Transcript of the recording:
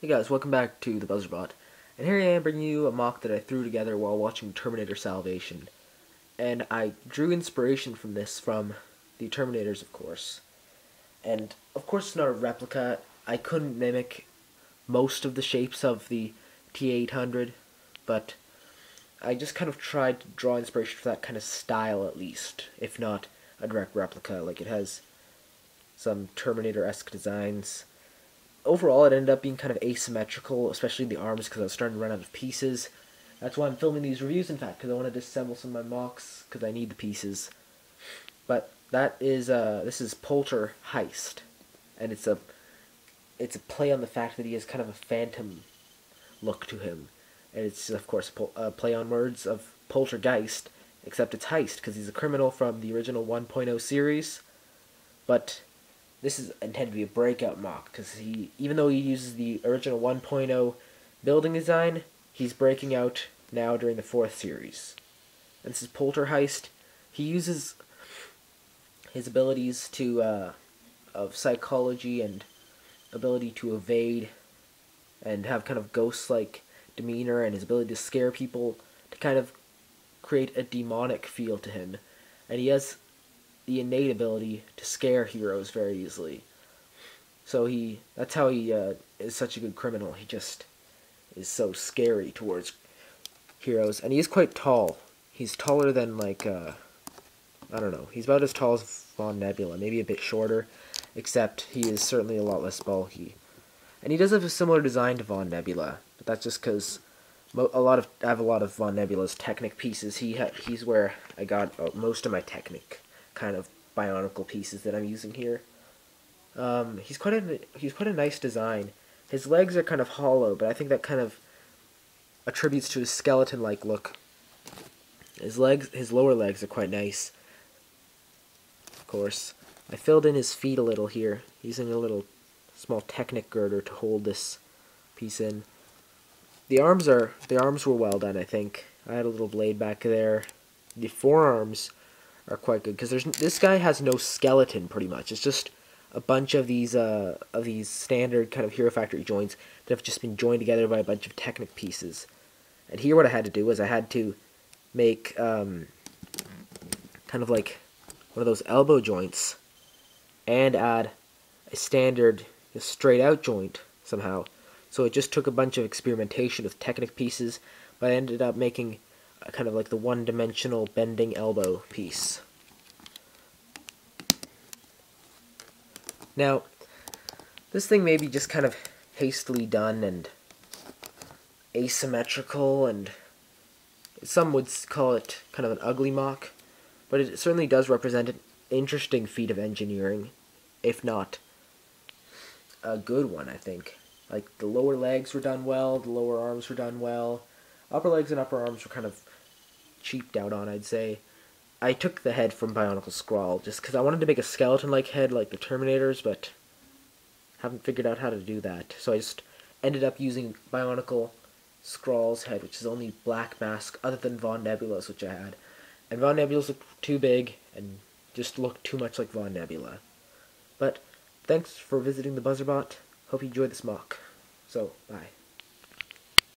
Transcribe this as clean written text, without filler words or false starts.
Hey guys, welcome back to the BuzzerBot, and here I am bringing you a mock that I threw together while watching Terminator Salvation. And I drew inspiration from this from the Terminators, of course. And of course it's not a replica. I couldn't mimic most of the shapes of the T-800, but I just kind of tried to draw inspiration for that kind of style at least, if not a direct replica. Like, it has some Terminator-esque designs. Overall, it ended up being kind of asymmetrical, especially the arms, because I was starting to run out of pieces. That's why I'm filming these reviews, in fact, because I want to disassemble some of my mocks, because I need the pieces. But that is, this is Polterheist, and it's a play on the fact that he has kind of a phantom look to him. And it's, of course, a play on words of Poltergeist, except it's Heist, because he's a criminal from the original 1.0 series, but this is intended to be a breakout mock, because even though he uses the original 1.0 building design, he's breaking out now during the 4th series. And this is Polterheist. He uses his abilities of psychology and ability to evade and have kind of ghost-like demeanor, and his ability to scare people to kind of create a demonic feel to him. And he has the innate ability to scare heroes very easily. So that's how he is such a good criminal. He just is so scary towards heroes. And he is quite tall. He's taller than, like, I don't know. He's about as tall as Von Nebula, maybe a bit shorter, except he is certainly a lot less bulky. And he does have a similar design to Von Nebula, but that's just because I have a lot of Von Nebula's Technic pieces. He's where I got most of my Technic kind of bionicle pieces that I'm using here. He's quite a nice design. His legs are kind of hollow, but I think that kind of attributes to his skeleton-like look. His lower legs are quite nice. Of course, I filled in his feet a little here, using a little small Technic girder to hold this piece in. The arms were well done, I think. I had a little blade back there. The forearms are quite good, because this guy has no skeleton pretty much. It's just a bunch of these standard kind of Hero Factory joints that have just been joined together by a bunch of Technic pieces. And here what I had to do was I had to make kind of like one of those elbow joints and add a standard straight out joint somehow. So it just took a bunch of experimentation with Technic pieces, but I ended up making kind of like the one-dimensional bending elbow piece. Now, this thing may be just kind of hastily done and asymmetrical, and some would call it kind of an ugly mock, but it certainly does represent an interesting feat of engineering, if not a good one, I think. Like, the lower legs were done well, the lower arms were done well, upper legs and upper arms were kind of cheaped out on, I'd say. I took the head from Bionicle Skrull just because I wanted to make a skeleton-like head like the Terminators, but haven't figured out how to do that. So I just ended up using Bionicle Skrull's head, which is only black mask other than Von Nebula's, which I had. And Von Nebula's looked too big and just looked too much like Von Nebula. But thanks for visiting the BuzzerBot. Hope you enjoyed this mock. So, bye.